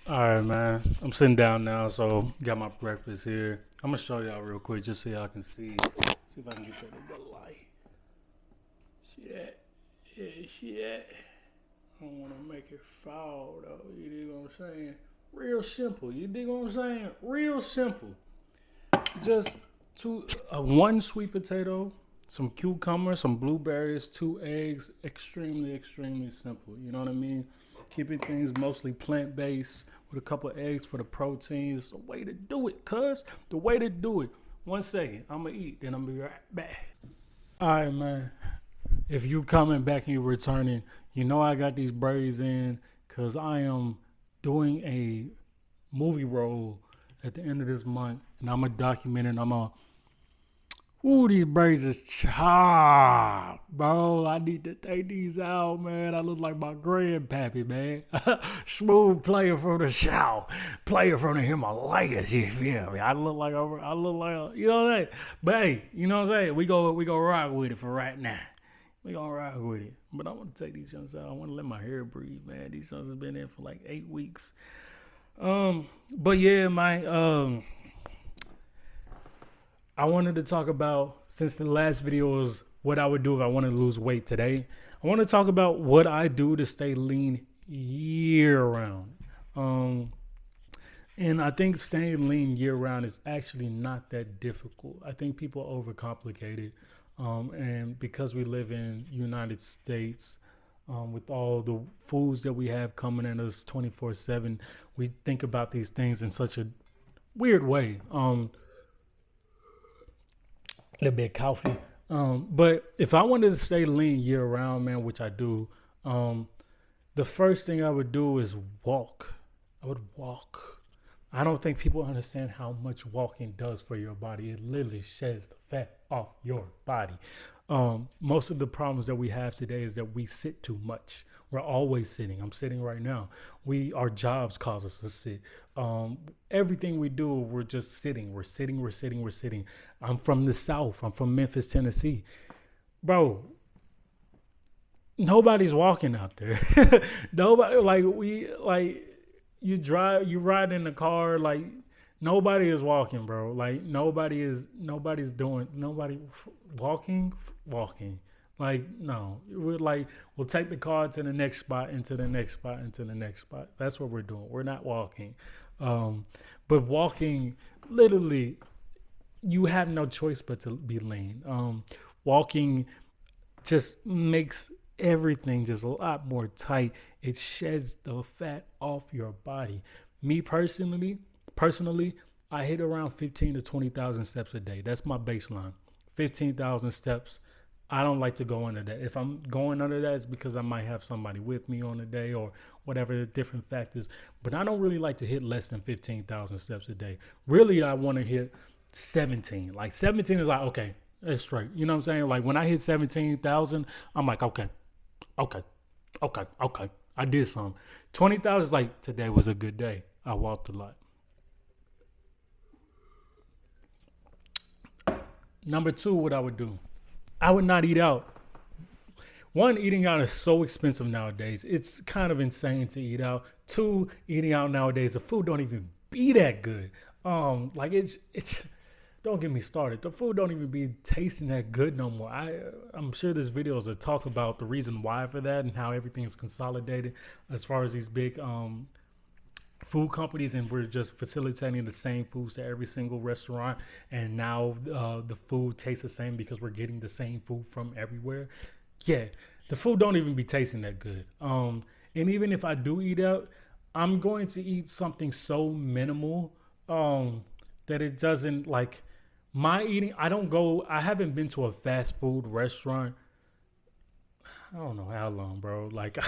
All right, man. I'm sitting down now, so got my breakfast here. I'm gonna show y'all real quick just so y'all can see. See if I can get that in the light. See that? Yeah, see that? I don't want to make it foul though. You dig what I'm saying? Real simple. You dig what I'm saying? Real simple. Just one sweet potato, some cucumber, some blueberries, two eggs. Extremely, extremely simple. You know what I mean? Keeping things mostly plant based with a couple of eggs for the proteins. The way to do it, cuz. The way to do it. 1 second. I'm going to eat, then I'm going to be right back. All right, man. If you coming back and you returning, you know I got these braids in because I am doing a movie role at the end of this month, and I'm gonna document it. I'm gonna. Ooh, these braids is chopped, bro. I need to take these out, man. I look like my grandpappy, man. Smooth player from the South, player from the Himalayas. You feel me? You know what I'm saying? But hey, you know what I'm saying? We go rock with it for right now. We gonna rock with it. But I want to take these joints out. I want to let my hair breathe, man. These joints have been in for like 8 weeks. But yeah, I wanted to talk about, since the last video was what I would do if I wanted to lose weight today. I want to talk about what I do to stay lean year round. Um, and I think staying lean year round is actually not that difficult. I think people overcomplicate it. And because we live in United States, with all the foods that we have coming at us 24/7, we think about these things in such a weird way. A little bit coffee. But if I wanted to stay lean year round, man, which I do, the first thing I would do is walk. I would walk. I don't think people understand how much walking does for your body. It literally sheds the fat off your body. Most of the problems that we have today is that we sit too much. We're always sitting. I'm sitting right now. Our jobs cause us to sit. Everything we do, we're just sitting. We're sitting. We're sitting. We're sitting. I'm from the South. I'm from Memphis, Tennessee, bro. Nobody's walking out there. Nobody you ride in the car, like nobody is walking, bro. Like nobody's doing nobody walking. Like no, we'll take the car to the next spot, into the next spot, into the next spot. That's what we're doing. We're not walking. Um, but walking, literally, you have no choice but to be lean. Walking just makes everything just a lot more tight. It sheds the fat off your body. Me personally, I hit around 15 to 20,000 steps a day. That's my baseline. 15,000 steps. I don't like to go under that. If I'm going under that, it's because I might have somebody with me on the day or whatever the different factors. But I don't really like to hit less than 15,000 steps a day. Really, I want to hit 17. Like 17 is like, okay, it's straight. You know what I'm saying? Like when I hit 17,000, I'm like, okay, okay, okay. I did something. 20,000 is like, today was a good day. I walked a lot. Number two, what I would do, I would not eat out. One, eating out is so expensive nowadays. It's kind of insane to eat out. Two, eating out nowadays, the food don't even be that good. Like it's don't get me started. The food don't even be tasting that good no more. I'm sure this video is a talk about the reason why for that and how everything is consolidated as far as these big food companies, and we're just facilitating the same foods to every single restaurant, and now the food tastes the same because we're getting the same food from everywhere. Yeah, the food don't even be tasting that good. And even if I do eat out, I'm going to eat something so minimal that it doesn't like my eating. I haven't been to a fast food restaurant. I don't know how long, bro. Like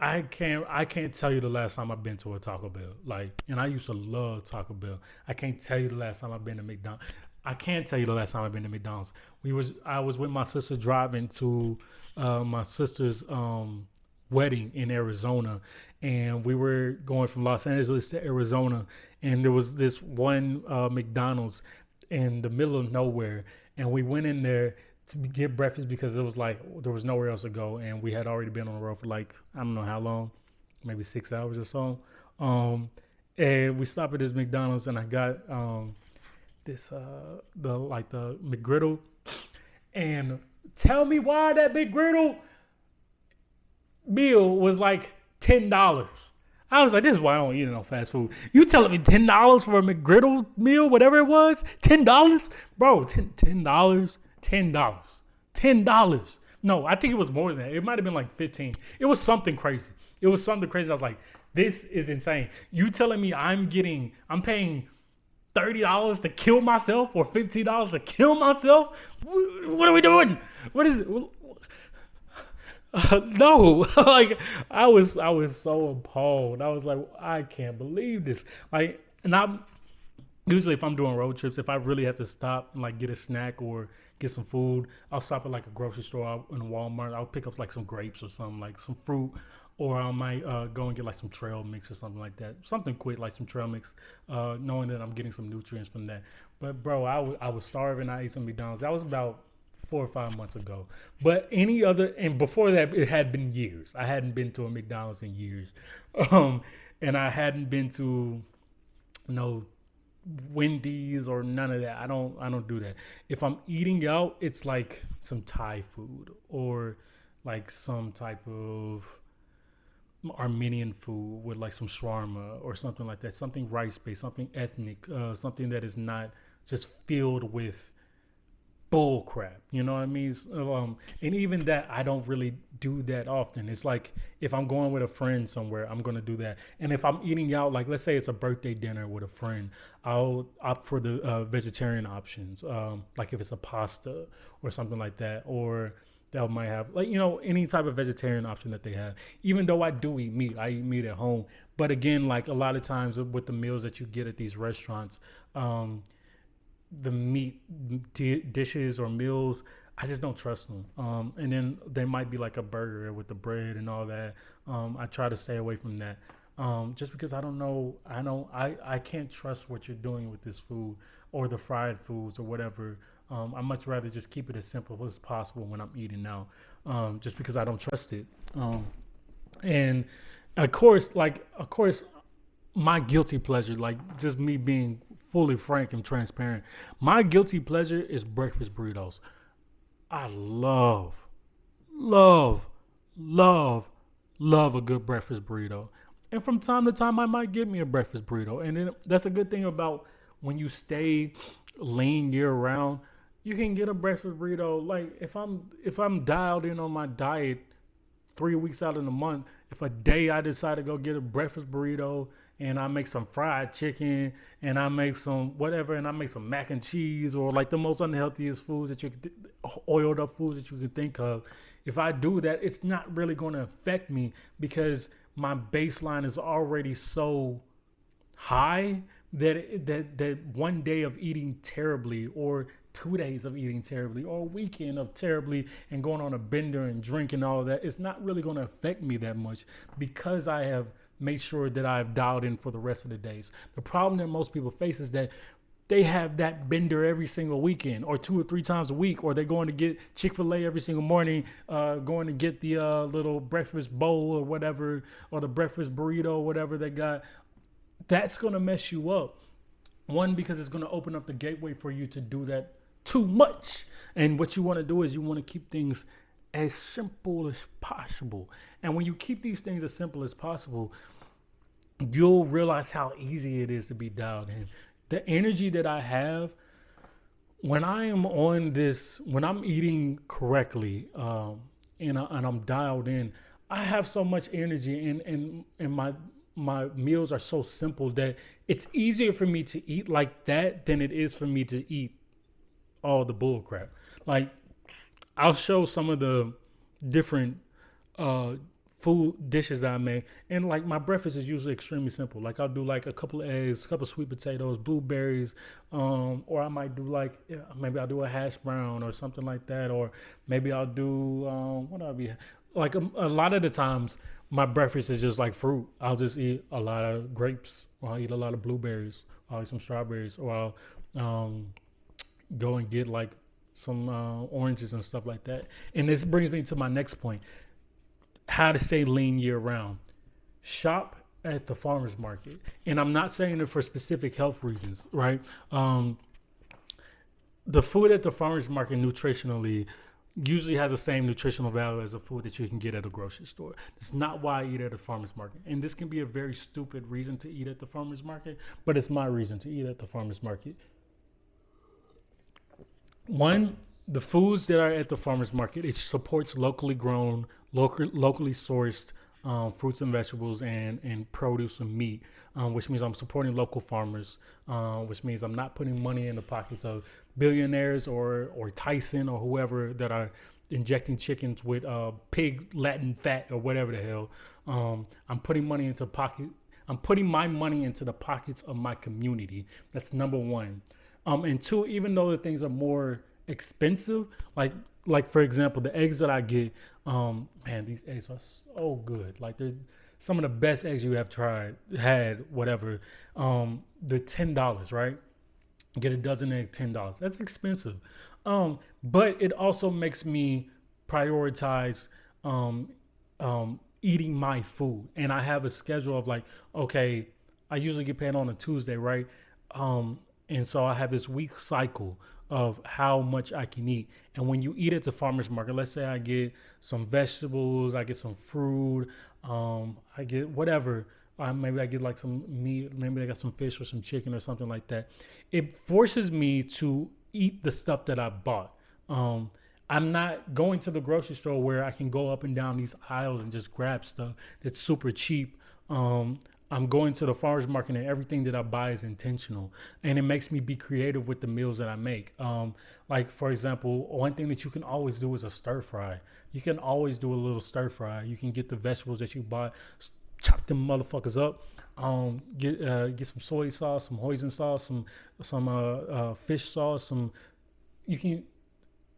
I can't tell you the last time I've been to a Taco Bell. Like, and I used to love Taco Bell. I can't tell you the last time I've been to McDonald's. I can't tell you the last time I've been to McDonald's. I was with my sister driving to my sister's wedding in Arizona, and we were going from Los Angeles to Arizona, and there was this one McDonald's in the middle of nowhere, and we went in there to get breakfast because it was like there was nowhere else to go, and we had already been on the road for like I don't know how long, maybe 6 hours or so. And we stopped at this McDonald's, and I got this the McGriddle. And tell me why that McGriddle meal was like $10. I was like, this is why I don't eat no fast food. You telling me $10 for a McGriddle meal, whatever it was? $10? Bro, $10. $10. No, I think it was more than that. It might have been like 15. It was something crazy. It was something crazy. I was like, this is insane. You telling me I'm paying $30 to kill myself or $15 to kill myself? What are we doing? What is it? No, like I was so appalled. I was like, I can't believe this. Like, and I'm usually if I'm doing road trips, if I really have to stop and like get a snack or get some food, I'll stop at like a grocery store in a Walmart. I'll pick up like some grapes or something, like some fruit, or I might go and get like some trail mix or something like that. Something quick like some trail mix, knowing that I'm getting some nutrients from that. But bro, I was starving. I ate some McDonald's. That was about 4 or 5 months ago. But any other, and before that, it had been years. I hadn't been to a McDonald's in years, and I hadn't been to no Wendy's or none of that. I don't do that. If I'm eating out, it's like some Thai food or like some type of Armenian food with like some shawarma or something like that. Something rice based, something ethnic, something that is not just filled with bull crap. You know what I mean? And even that, I don't really do that often. It's like if I'm going with a friend somewhere, I'm going to do that. And if I'm eating out, like let's say it's a birthday dinner with a friend, I'll opt for the vegetarian options. Like if it's a pasta or something like that, or that might have like, any type of vegetarian option that they have. Even though I do eat meat, I eat meat at home. But again, like a lot of times with the meals that you get at these restaurants, the meat dishes or meals, I just don't trust them. And then they might be like a burger with the bread and all that. I try to stay away from that. Just because I don't know, I can't trust what you're doing with this food or the fried foods or whatever. I much rather just keep it as simple as possible when I'm eating now, just because I don't trust it. And of course, my guilty pleasure, like just me being fully frank and transparent, my guilty pleasure is breakfast burritos. I love, love, love a good breakfast burrito. And from time to time, I might get me a breakfast burrito. And then that's a good thing about when you stay lean year round, you can get a breakfast burrito. Like if I'm dialed in on my diet 3 weeks out of the month, if a day I decide to go get a breakfast burrito and I make some fried chicken and I make some whatever and I make some mac and cheese or like the most unhealthiest foods that you could, oiled up foods that you could think of, if I do that, it's not really going to affect me because my baseline is already so high that one day of eating terribly or 2 days of eating terribly or a weekend of terribly and going on a bender and drinking all of that, it's not really going to affect me that much because I have made sure that I've dialed in for the rest of the days. The problem that most people face is that they have that bender every single weekend or 2 or 3 times a week, or they're going to get Chick-fil-A every single morning, going to get the little breakfast bowl or whatever, or the breakfast burrito or whatever they got. That's going to mess you up. One, because it's going to open up the gateway for you to do that too much. And what you want to do is you want to keep things as simple as possible. And when you keep these things as simple as possible, you'll realize how easy it is to be dialed in. The energy that I have when I am on this, when I'm eating correctly, and I'm dialed in, I have so much energy, and my meals are so simple that it's easier for me to eat like that than it is for me to eat all the bull crap. Like, I'll show some of the different food dishes that I make, and like my breakfast is usually extremely simple. Like I'll do like a couple of eggs, a couple of sweet potatoes, blueberries, or I might do like maybe I'll do a hash brown or something like that, or maybe I'll do what I'll be like a lot of the times my breakfast is just like fruit. I'll just eat a lot of grapes, or I'll eat a lot of blueberries, I'll eat some strawberries, or I'll go and get like some oranges and stuff like that. And this brings me to my next point: how to stay lean year round. Shop at the farmer's market. And I'm not saying it for specific health reasons, right? The food at the farmer's market nutritionally usually has the same nutritional value as a food that you can get at a grocery store. It's not why I eat at a farmer's market. And this can be a very stupid reason to eat at the farmer's market, but it's my reason to eat at the farmer's market. One, the foods that are at the farmer's market, it supports locally grown, locally sourced fruits and vegetables and produce and meat, which means I'm supporting local farmers, which means I'm not putting money in the pockets of billionaires or Tyson or whoever that are injecting chickens with pig Latin fat or whatever the hell. I'm putting money into pocket. I'm putting my money into the pockets of my community. That's number one. And two, even though the things are more expensive, like for example, the eggs that I get, man, these eggs are so good. Like they're some of the best eggs you have had, whatever. They're $10, right? Get a dozen eggs, $10. That's expensive. But it also makes me prioritize eating my food. And I have a schedule of like, okay, I usually get paid on a Tuesday, right? And so I have this week cycle of how much I can eat. And when you eat at the farmer's market, let's say I get some vegetables, I get some fruit, I get whatever. Maybe I get like some meat, maybe I got some fish or some chicken or something like that. It forces me to eat the stuff that I bought. I'm not going to the grocery store where I can go up and down these aisles and just grab stuff that's super cheap. I'm going to the farmer's market and everything that I buy is intentional. And it makes me be creative with the meals that I make. Like, for example, one thing that you can always do is a stir fry. You can always do a little stir fry. You can get the vegetables that you bought, chop them motherfuckers up, get some soy sauce, some hoisin sauce, some fish sauce, you can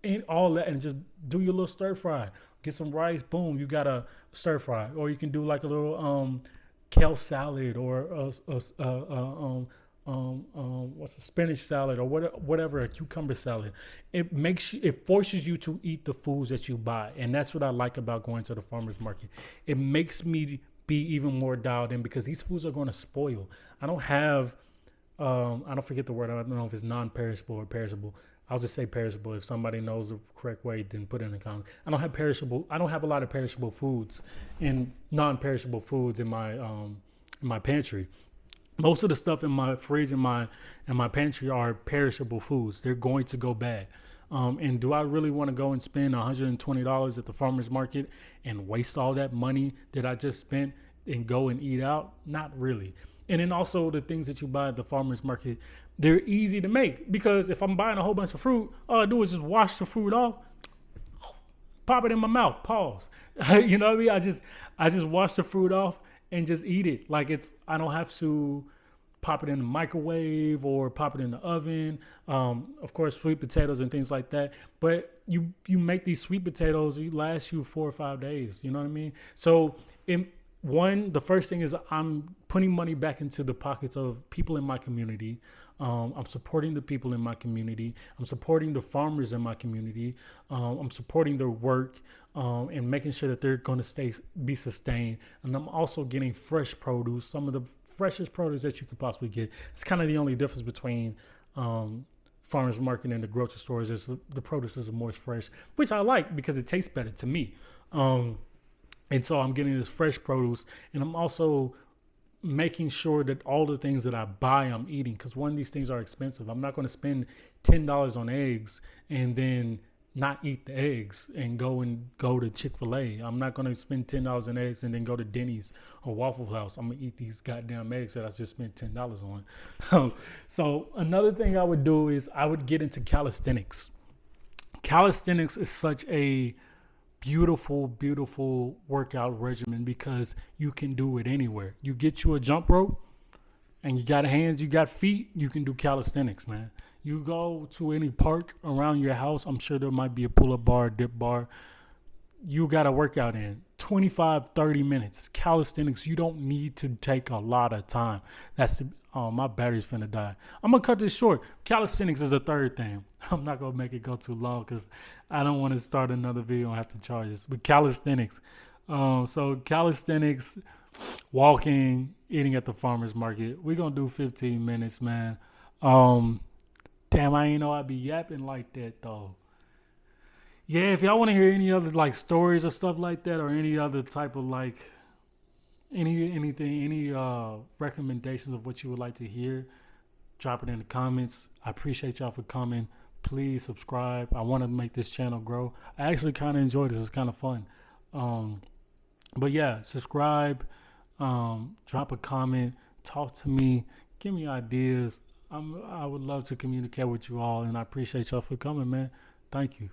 eat all that and just do your little stir fry. Get some rice, boom, you got a stir fry. Or you can do like a little kale salad or what's a spinach salad or whatever, a cucumber salad. It forces you to eat the foods that you buy, and that's what I like about going to the farmer's market. It makes me be even more dialed in because these foods are going to spoil. I don't forget the word. I don't know if it's non-perishable or perishable. I'll just say perishable. If somebody knows the correct way, then put it in the comment. I don't have a lot of perishable foods and non-perishable foods in my pantry. Most of the stuff in my fridge and my pantry are perishable foods. They're going to go bad. And do I really want to go and spend $120 at the farmer's market and waste all that money that I just spent and go and eat out? Not really. And then also the things that you buy at the farmer's market, they're easy to make because if I'm buying a whole bunch of fruit, all I do is just wash the fruit off, pop it in my mouth, pause. You know what I mean? I just wash the fruit off and just eat it. Like I don't have to pop it in the microwave or pop it in the oven. Of course, sweet potatoes and things like that. But you make these sweet potatoes, it lasts you 4 or 5 days. You know what I mean? So the first thing is I'm putting money back into the pockets of people in my community. I'm supporting the people in my community. I'm supporting the farmers in my community. I'm supporting their work and making sure that they're going to be sustained. And I'm also getting fresh produce, some of the freshest produce that you could possibly get. It's kind of the only difference between farmers market and the grocery stores is the produce is more fresh, which I like because it tastes better to me. And so I'm getting this fresh produce, and I'm also making sure that all the things that I buy, I'm eating. Because one of these things are expensive. I'm not going to spend $10 on eggs and then not eat the eggs and go to Chick-fil-A. I'm not going to spend $10 on eggs and then go to Denny's or Waffle House. I'm going to eat these goddamn eggs that I just spent $10 on. So another thing I would do is I would get into calisthenics. Calisthenics is such a beautiful workout regimen because you can do it anywhere. You get you a jump rope and you got hands, you got feet, you can do calisthenics, man. You go to any park around your house, I'm sure there might be a pull-up bar, dip bar. You got a workout in 25, 30 minutes. Calisthenics, you don't need to take a lot of time. My battery's finna die. I'm gonna cut this short. Calisthenics is a third thing. I'm not gonna make it go too long because I don't want to start another video and have to charge this. But calisthenics. So calisthenics, walking, eating at the farmer's market. We're gonna do 15 minutes, man. Um, damn, I ain't know I'd be yapping like that though. Yeah, if y'all want to hear any other like stories or stuff like that, or any other type of like any recommendations of what you would like to hear, drop it in the comments. I appreciate y'all for coming. Please subscribe. I want to make this channel grow. I actually kind of enjoy this. It's kind of fun. Um, but yeah, subscribe. Drop a comment. Talk to me. Give me ideas. I would love to communicate with you all, and I appreciate y'all for coming, man. Thank you.